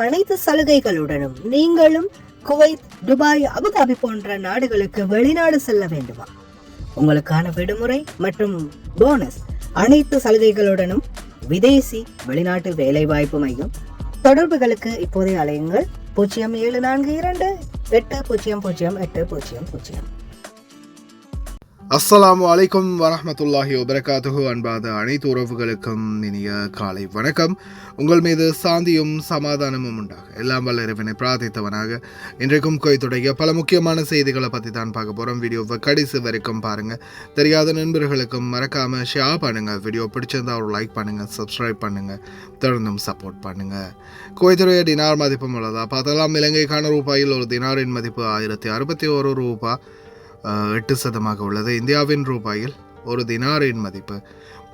அனைத்து சலுகைகளுடனும் நீங்களும் Kuwait, Dubai, Abu Dhabi போன்ற நாடுகளுக்கு வெளிநாடு செல்ல வேண்டுமா? உங்களுக்கான விடுமுறை மற்றும் போனஸ் அனைத்து சலுகைகளுடனும் விதேசி வெளிநாட்டு வேலை வாய்ப்பு மையம். தொடர்புகளுக்கு இப்போதைய அலையுங்கள் 0742800800. அஸ்ஸலாமு அலைக்கும் வரஹ்மத்துல்லாஹி வபரகாத்துஹு. அன்பாத அனைத்து உறவுகளுக்கும் இனிய காலை வணக்கம். உங்கள் மீது சாந்தியும் சமாதானமும் உண்டாக எல்லாம் வல்ல இறைவனை பிரார்த்தித்தவனாக இன்றைக்கும் குவைத்துடைய பல முக்கியமான செய்திகளை பற்றி தான் பார்க்க போகிறோம். வீடியோவை கடைசி வரைக்கும் பாருங்கள். தெரியாத நண்பர்களுக்கும் மறக்காமல் ஷேர் பண்ணுங்கள். வீடியோ பிடிச்சிருந்தா ஒரு லைக் பண்ணுங்கள், சப்ஸ்கிரைப் பண்ணுங்கள், தொடர்ந்தும் சப்போர்ட் பண்ணுங்கள். குவைத்துடைய டினார் மதிப்பும் உள்ளதா பார்த்தலாம். இலங்கைக்கான ரூபாயில் ஒரு தினாரின் மதிப்பு 1061 ரூபாய் 8% உள்ளது. இந்தியாவின் ரூபாயில் ஒரு தினாரின் மதிப்பு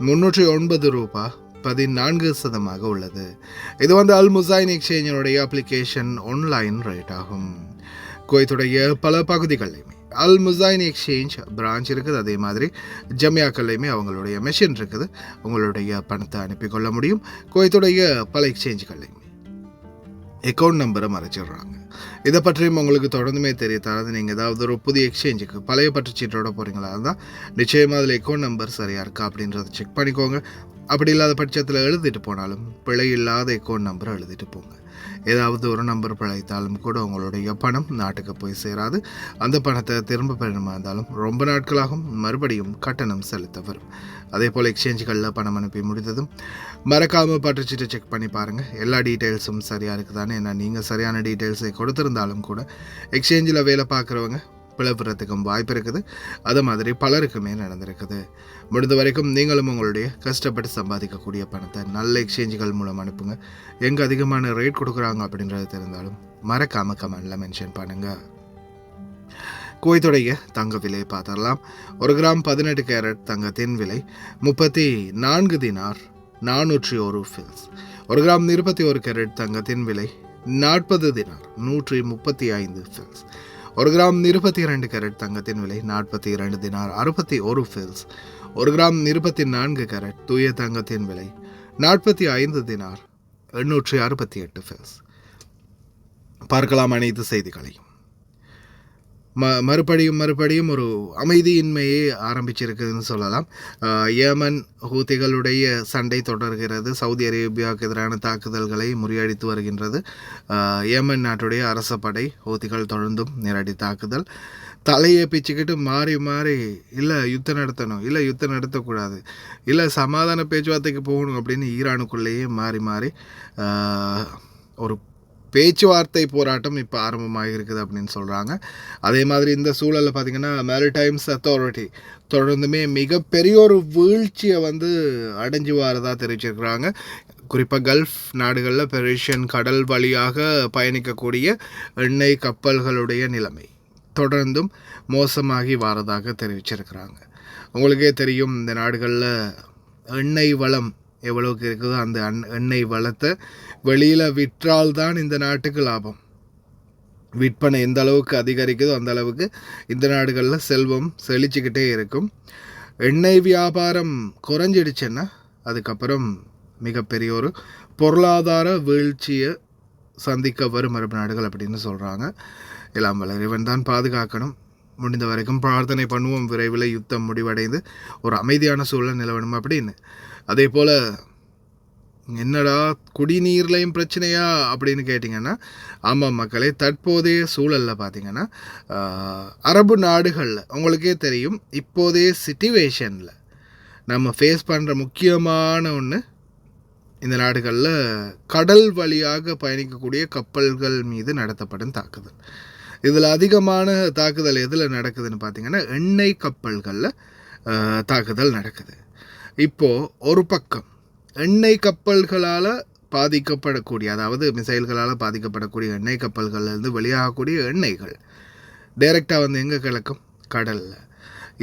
309 ரூபாய் 14% உள்ளது. இது அல் முசைன் எக்ஸ்சேஞ்சினுடைய அப்ளிகேஷன் ஆன்லைன் ரேட் ஆகும். குவைத்துடைய பல பகுதிகள்லையுமே அல் முசைன் எக்ஸ்சேஞ்ச் பிரான்ச் இருக்குது. அதே மாதிரி ஜமியாக்கள்லையுமே அவங்களுடைய மெஷின் இருக்குது. உங்களுடைய பணத்தை அனுப்பிக்கொள்ள முடியும். குவைத்துடைய பல எக்ஸ்சேஞ்சுகள்லையுமே அக்கௌண்ட் நம்பரை மறைச்சிடுறாங்க. இதை பற்றியும் உங்களுக்கு தொடர்ந்துமே தெரியாது. நீங்கள் ஏதாவது ஒரு புதிய எக்ஸ்சேஞ்சுக்கு பழைய பற்றுச்சீட்டோட போகிறீங்களா இருந்தால் நிச்சயமாக அதில் அக்கௌண்ட் நம்பர் சரியாக இருக்கா அப்படின்றத செக் பண்ணிக்கோங்க. அப்படி இல்லாத பட்சத்தில் எழுதிட்டு போனாலும் பிழை இல்லாத அக்கௌண்ட் நம்பரை எழுதிட்டு போங்க. ஏதாவது ஒரு நம்பர் பிழைத்தாலும் கூட உங்களுடைய பணம் நாட்டுக்கு போய் சேராது. அந்த பணத்தை திரும்ப பெறணுமா இருந்தாலும் ரொம்ப நாட்களாகும், மறுபடியும் கட்டணம் செலுத்த வரும். அதே போல் எக்ஸ்சேஞ்சுகளில் பணம் அனுப்பி முடித்ததும் மறக்காமல் பற்றுச்சீட்டை செக் பண்ணி பாருங்கள். எல்லா டீட்டெயில்ஸும் சரியாக இருக்குதானே. ஏன்னா நீங்கள் சரியான டீட்டெயில்ஸை கொடுத்துருந்தாலும் கூட எக்ஸ்சேஞ்சில் வேலை பார்க்குறவங்க பிளவுறதுக்கும் வாய்ப்பு இருக்குது. அது மாதிரி பலருக்குமே நடந்திருக்குது. முடிந்த வரைக்கும் நீங்களும் உங்களுடைய கஷ்டப்பட்டு சம்பாதிக்கக்கூடிய பணத்தை நல்ல எக்ஸ்சேஞ்சுகள் மூலம் அனுப்புங்க. எங்கே அதிகமான ரேட் கொடுக்குறாங்க அப்படின்றது தெரிந்தாலும் மறக்காமல் கமெண்டில் மென்ஷன் பண்ணுங்கள். குவைத்துடைய தங்க விலையை பார்த்துடலாம். 1 கிராம் 18 கேரட் தங்கத்தின் விலை 34 தினார் 401 ஃபில்ஸ். 1 கிராம் 21 கேரட் தங்கத்தின் விலை 40 தினார் 135 ஃபில்ஸ். 1 கிராம் 22 கேரட் தங்கத்தின் விலை 42 தினார் 61 ஃபில்ஸ். 1 கிராம் 24 கேரட் தூய தங்கத்தின் விலை 45 தினார் 868 ஃபில்ஸ். பார்க்கலாம் அனைத்து செய்திகளையும். மறுபடியும் ஒரு அமைதியின்மையே ஆரம்பிச்சிருக்குதுன்னு சொல்லலாம். ஏமன் ஹூத்திகளுடைய சண்டை தொடர்கிறது. சவுதி அரேபியாவுக்கு எதிரான தாக்குதல்களை முறியடித்து வருகின்றது. ஏமன் நாட்டுடைய அரச படை ஹூத்திகள் தொடர்ந்தும் நேரடி தாக்குதல். தலையை பிச்சுக்கிட்டு மாறி இல்லை யுத்தம் நடத்தணும், இல்லை யுத்தம் நடத்தக்கூடாது, இல்லை சமாதான பேச்சுவார்த்தைக்கு போகணும் அப்படின்னு ஈரானுக்குள்ளேயே மாறி ஒரு பேச்சுவார்த்தை போராட்டம் இப்போ ஆரம்பமாக இருக்குது அப்படின்னு சொல்கிறாங்க. அதே மாதிரி இந்த சூழலில் பார்த்திங்கன்னா மேரிடைம்ஸ் அத்தாரிட்டி தொடர்ந்துமே மிகப்பெரிய ஒரு வீழ்ச்சியை அடைஞ்சு வரதாக தெரிவிச்சிருக்கிறாங்க. குறிப்பாக கல்ஃப் நாடுகளில் பெர்ஷியன் கடல் வழியாக பயணிக்கக்கூடிய எண்ணெய் கப்பல்களுடைய நிலைமை தொடர்ந்தும் மோசமாகி வரதாக தெரிவிச்சிருக்கிறாங்க. உங்களுக்கே தெரியும் இந்த நாடுகளில் எண்ணெய் வளம் எவ்வளவுக்கு இருக்குதோ அந்த எண்ணெய் வளத்தை வெளியில் விற்றால்தான் இந்த நாட்டுக்கு லாபம். விற்பனை எந்த அளவுக்கு அதிகரிக்குதோ அந்த அளவுக்கு இந்த நாடுகளில் செல்வம் செழிச்சுக்கிட்டே இருக்கும். எண்ணெய் வியாபாரம் குறைஞ்சிடுச்சுன்னா அதுக்கப்புறம் மிகப்பெரிய ஒரு பொருளாதார வீழ்ச்சியை சந்திக்க வரும் அரபு நாடுகள் அப்படின்னு சொல்கிறாங்க. எல்லாம் வல்ல இறைவன் தான் பாதுகாக்கணும். முடிந்த வரைக்கும் பிரார்த்தனை பண்ணுவோம், விரைவில் யுத்தம் முடிவடைந்து ஒரு அமைதியான சூழல் நிலவணும் அப்படின்னு. அதே போல் என்னடா குடிநீர்லையும் பிரச்சனையா அப்படின்னு கேட்டிங்கன்னா, ஆமாம் மக்களே, தற்போதைய சூழலில் பார்த்திங்கன்னா அரபு நாடுகளில் உங்களுக்கே தெரியும் இப்போதைய சிச்சுவேஷனில் நம்ம ஃபேஸ் பண்ணுற முக்கியமான ஒன்று இந்த நாடுகளில் கடல் வழியாக பயணிக்கக்கூடிய கப்பல்கள் மீது நடத்தப்படும் தாக்குதல். இதில் அதிகமான தாக்குதல் எதில் நடக்குதுன்னு பார்த்திங்கன்னா எண்ணெய் கப்பல்களில் தாக்குதல் நடக்குது. இப்போது ஒரு பக்கம் எண்ணெய் கப்பல்களால் பாதிக்கப்படக்கூடிய, அதாவது மிசைல்களால் பாதிக்கப்படக்கூடிய எண்ணெய் கப்பல்கள்லேருந்து வெளியாகக்கூடிய எண்ணெய்கள் டைரெக்டாக எங்கே கலக்கும்? கடலில்.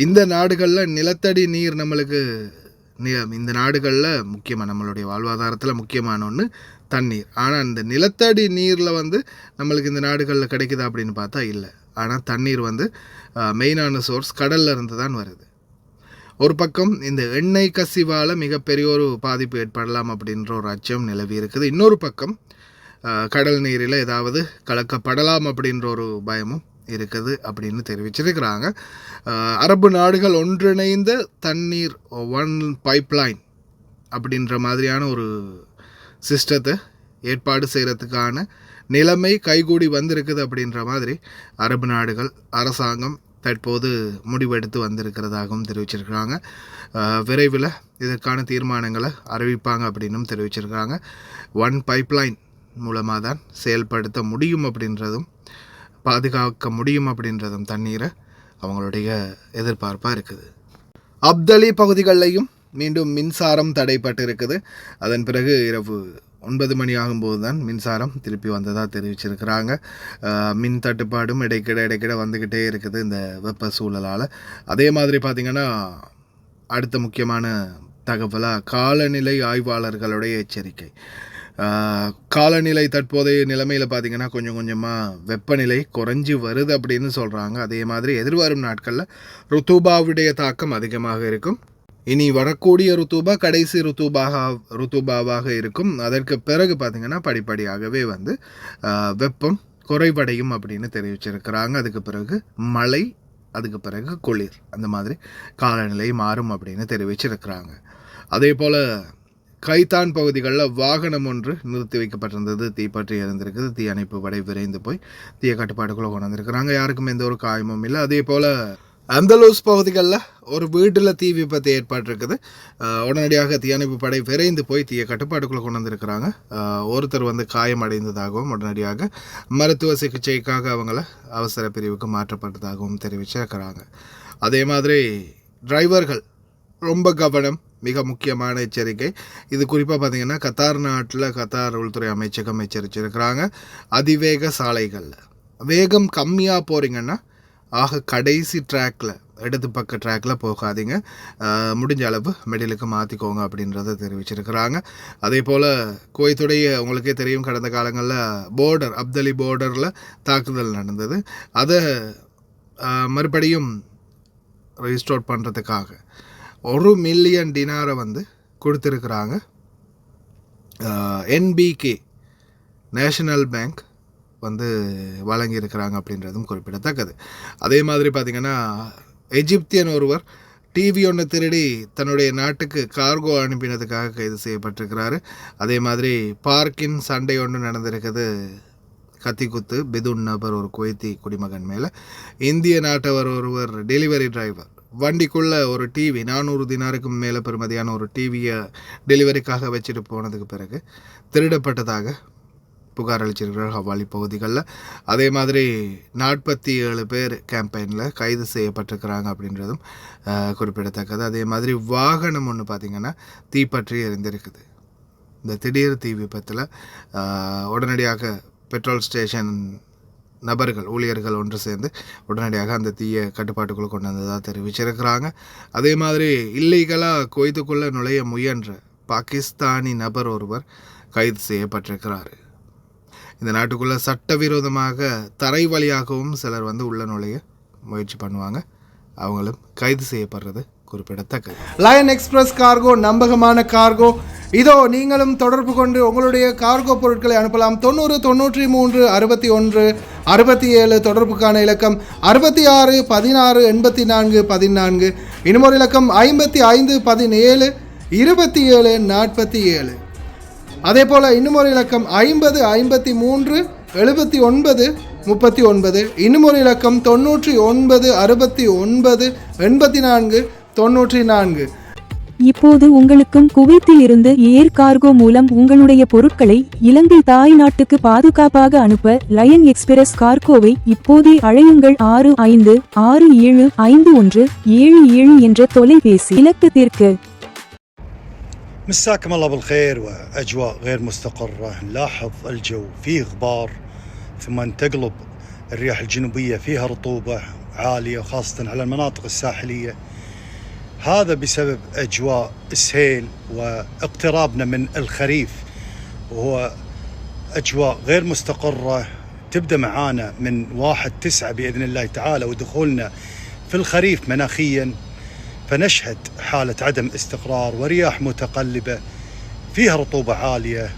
இந்த நாடுகளில் நிலத்தடி நீர் நம்மளுக்கு இந்த நாடுகளில் முக்கியமாக நம்மளுடைய வாழ்வாதாரத்தில் முக்கியமான ஒன்று தண்ணீர். ஆனால் இந்த நிலத்தடி நீரில் நம்மளுக்கு இந்த நாடுகளில் கிடைக்குதா அப்படின்னு பார்த்தா இல்லை. ஆனால் தண்ணீர் மெயினான சோர்ஸ் கடலில் இருந்து தான் வருது. ஒரு பக்கம் இந்த எண்ணெய் கசிவால் மிகப்பெரிய ஒரு பாதிப்பு ஏற்படலாம் அப்படின்ற ஒரு அச்சம் நிலவி இருக்குது. இன்னொரு பக்கம் கடல் நீரில் ஏதாவது கலக்கப்படலாம் அப்படின்ற ஒரு பயமும் இருக்குது அப்படின்னு தெரிவிச்சிருக்கிறாங்க. அரபு நாடுகள் ஒன்றிணைந்த தண்ணீர் ஒன் பைப்லைன் அப்படின்ற மாதிரியான ஒரு சிஸ்டத்தை ஏற்பாடு செய்கிறதுக்கான நிலைமை கைகூடி வந்திருக்குது அப்படின்ற மாதிரி அரபு நாடுகள் அரசாங்கம் தற்போது முடிவெடுத்து வந்திருக்கிறதாகவும் தெரிவிச்சிருக்கிறாங்க. விரைவில் இதற்கான தீர்மானங்களை அறிவிப்பாங்க அப்படின்னும் தெரிவிச்சிருக்கிறாங்க. ஒன் பைப்லைன் மூலமாக தான் செயல்படுத்த முடியும் அப்படின்றதும் பாதுகாக்க முடியும் அப்படின்றதும் தண்ணீரை அவங்களுடைய எதிர்பார்ப்பாக இருக்குது. அப்தலி பகுதிகளிலையும் மீண்டும் மின்சாரம் தடைப்பட்டு இருக்குது. அதன் பிறகு இரவு 9 மணி ஆகும்போது தான் மின்சாரம் திருப்பி வந்ததாக தெரிவிச்சிருக்கிறாங்க. மின் தட்டுப்பாடும் இடைக்கிட வந்துக்கிட்டே இருக்குது இந்த வெப்ப சூழலால். அதே மாதிரி பார்த்திங்கன்னா அடுத்த முக்கியமான தகவலாக காலநிலை ஆய்வாளர்களுடைய எச்சரிக்கை. காலநிலை தற்போதைய நிலைமையில் பார்த்திங்கன்னா கொஞ்சம் கொஞ்சமாக வெப்பநிலை குறைஞ்சி வருது அப்படின்னு சொல்கிறாங்க. அதே மாதிரி எதிர்வரும் நாட்களில் ருத்துபாவுடைய தாக்கம் அதிகமாக இருக்கும். இனி வரக்கூடிய ருத்துபா கடைசி ருத்துபாவாக இருக்கும். அதற்கு பிறகு பார்த்திங்கன்னா படிப்படியாகவே வந்து வெப்பம் குறைவடையும் அப்படின்னு தெரிவிச்சிருக்கிறாங்க. அதுக்கு பிறகு மழை, அதுக்கு பிறகு குளிர், அந்த மாதிரி காலநிலை மாறும் அப்படின்னு தெரிவிச்சிருக்கிறாங்க. அதே போல் கைத்தான் பகுதிகளில் வாகனம் ஒன்று நிறுத்தி வைக்கப்பட்டிருந்தது, தீப்பற்றி இருந்திருக்குது. தீ அணைப்பு படை விரைந்து போய் தீய கட்டுப்பாட்டுக்குள்ளே கொண்டு வந்திருக்கிறாங்க. யாருக்கும் எந்த ஒரு காயமும் இல்லை. அதே போல் அந்தலூஸ் பகுதிகளில் ஒரு வீட்டில் தீ விபத்து ஏற்பட்டிருக்குது. உடனடியாக தீயணைப்பு படை விரைந்து போய் தீய கட்டுப்பாட்டுக்குள்ளே கொண்டு வந்திருக்கிறாங்க. ஒருத்தர் வந்து காயமடைந்ததாகவும் உடனடியாக மருத்துவ சிகிச்சைக்காக அவங்கள அவசர பிரிவுக்கு மாற்றப்பட்டதாகவும் தெரிவிச்சிருக்கிறாங்க. அதே மாதிரி டிரைவர்கள் ரொம்ப கவனம், மிக முக்கியமான எச்சரிக்கை. இது குறிப்பாக பார்த்திங்கன்னா கத்தார் உள்துறை அமைச்சகம் எச்சரிச்சிருக்கிறாங்க. அதிவேக சாலைகளில் வேகம் கம்மியாக போகிறீங்கன்னா கடைசி ட்ராக்கில், இடது பக்க ட்ராக்கில் போகாதீங்க, முடிஞ்ச அளவு மிடிலுக்கு மாற்றிக்கோங்க அப்படின்றத தெரிவிச்சிருக்கிறாங்க. அதே போல் குவைத்துடைய உங்களுக்கே தெரியும், கடந்த காலங்களில் அப்தலி போர்டரில் தாக்குதல் நடந்தது. அதை மறுபடியும் ரெஜிஸ்டோர் பண்ணுறதுக்காக 1 மில்லியன் டினாரை வந்து கொடுத்துருக்குறாங்க. NBK நேஷனல் பேங்க் வந்து வழங்கியிருக்கிறாங்க அப்படின்றதும் குறிப்பிடத்தக்கது. அதே மாதிரி பார்த்திங்கன்னா எஜிப்தியன் ஒருவர் டிவி ஒன்று திருடி தன்னுடைய நாட்டுக்கு கார்கோ அனுப்பினதுக்காக கைது செய்யப்பட்டிருக்கிறாரு. அதே மாதிரி பார்க்கின் சண்டை ஒன்று நடந்திருக்குது. கத்திக்குத்து பிதுன் நபர் ஒரு குவைத்தி குடிமகன் மேலே. இந்திய நாட்டவர் ஒருவர் டெலிவரி டிரைவர் வண்டிக்குள்ளே ஒரு டிவி 400 தினாருக்கும் மேலே பெறுமதியான ஒரு டிவியை டெலிவரிக்காக வச்சுட்டு போனதுக்கு பிறகு திருடப்பட்டதாக புகார் அளிச்சிருக்கிறார் ஹவாலி பகுதிகளில். அதே மாதிரி 47 பேர் கேம்பெயினில் கைது செய்யப்பட்டிருக்கிறாங்க அப்படின்றதும் குறிப்பிடத்தக்கது. அதே மாதிரி வாகனம் ஒன்று பார்த்திங்கன்னா தீப்பற்றி எரிந்திருக்குது. இந்த திடீர் தீ விபத்தில் உடனடியாக பெட்ரோல் ஸ்டேஷன் ஊழியர்கள் ஒன்று சேர்ந்து உடனடியாக அந்த தீயை கட்டுப்பாட்டுக்குள்ளே கொண்டு வந்ததாக தெரிவிச்சிருக்கிறாங்க. அதே மாதிரி இல்லீகலாக குவைத்துக்குள்ளே நுழைய முயன்ற பாகிஸ்தானி நபர் ஒருவர் கைது செய்யப்பட்டிருக்கிறார். இந்த நாட்டுக்குள்ளே சட்டவிரோதமாக தரை வழியாகவும் சிலர் வந்து உள்ள நுழைய முயற்சி பண்ணுவாங்க. அவங்களும் கைது செய்யப்படுறது குறிப்பிடத்தக்கது. லயன் எக்ஸ்பிரஸ் கார்கோ நம்பகமான கார்கோ. இதோ நீங்களும் தொடர்பு கொண்டு உங்களுடைய கார்கோ பொருட்களை அனுப்பலாம். 90 93 61 67 தொடர்புக்கான இலக்கம் 66 16 84 14. இன்னொரு இலக்கம் 55 17 27 47. அதே போல் இன்னுமொரு இலக்கம் 50 53 79 39. இன்னுமொரு இலக்கம் 99 69 84 94. இப்போது உங்களுக்கும் குவைத்தில் இருந்து ஏர் கார்கோ மூலம் உங்களுடைய பொருட்களை இலங்கை தாய் நாட்டுக்கு பாதுகாப்பாக அனுப்ப லயன் எக்ஸ்பிரஸ் கார்கோவை இப்போதே அழையுங்கள். 65675177 என்ற தொலைபேசி இலக்கத்திற்கு. مساكم الله بالخير وأجواء غير مستقرة. نلاحظ الجو فيه غبار ثم تقلب الرياح الجنوبية فيها رطوبة عالية خاصة على المناطق الساحلية. هذا بسبب أجواء السيل واقترابنا من الخريف، وهو أجواء غير مستقرة تبدأ معانا من 1/9 بإذن الله تعالى، ودخولنا في الخريف مناخيا فنشهد حالة عدم استقرار ورياح متقلبة فيها رطوبة عالية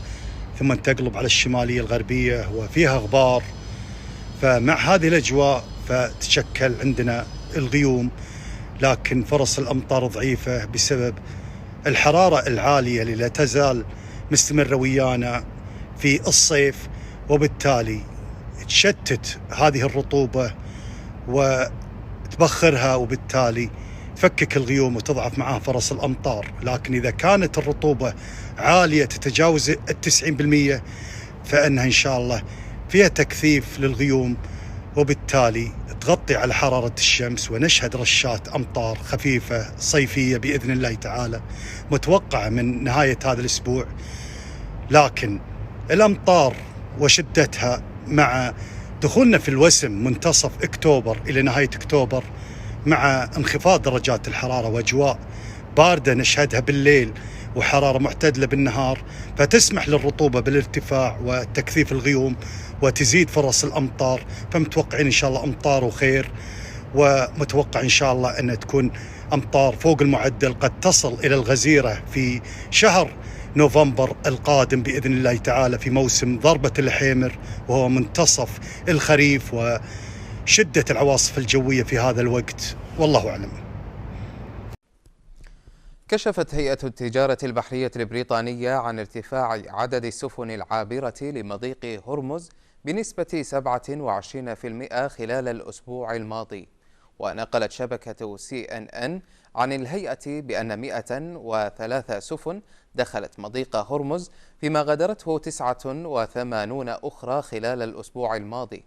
ثم تقلب على الشمالية الغربية وفيها غبار. فمع هذه الأجواء فتشكل عندنا الغيوم، لكن فرص الأمطار ضعيفة بسبب الحرارة العالية اللي لا تزال مستمرة ويانا في الصيف، وبالتالي تشتت هذه الرطوبة وتبخرها، وبالتالي تفكك الغيوم وتضعف معها فرص الأمطار. لكن إذا كانت الرطوبة عالية تتجاوز 90% فإنها إن شاء الله فيها تكثيف للغيوم، وبالتالي تغطي على حرارة الشمس، ونشهد رشات أمطار خفيفة صيفية بإذن الله تعالى متوقعة من نهاية هذا الأسبوع. لكن الأمطار وشدتها مع دخولنا في الوسم منتصف أكتوبر إلى نهاية أكتوبر، مع انخفاض درجات الحرارة وأجواء باردة نشهدها بالليل وحرارة معتدلة بالنهار، فتسمح للرطوبة بالارتفاع وتكثيف الغيوم وتزيد فرص الأمطار. فمتوقعين إن شاء الله أمطار وخير، ومتوقع إن شاء الله أن تكون أمطار فوق المعدل قد تصل إلى الغزيرة في شهر نوفمبر القادم بإذن الله تعالى، في موسم ضربة الحيمر وهو منتصف الخريف وشدة العواصف الجوية في هذا الوقت، والله أعلم. كشفت هيئة التجارة البحرية البريطانية عن ارتفاع عدد السفن العابرة لمضيق هرمز بنسبة 27% خلال الأسبوع الماضي. ونقلت شبكة CNN عن الهيئة بأن 103 سفن دخلت مضيق هرمز، فيما غادرته 89 أخرى خلال الأسبوع الماضي.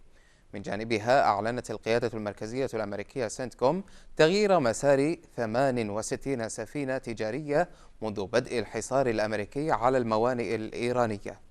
من جانبها أعلنت القيادة المركزية الأمريكية سنتكوم تغيير مسار 68 سفينة تجارية منذ بدء الحصار الأمريكي على الموانئ الإيرانية.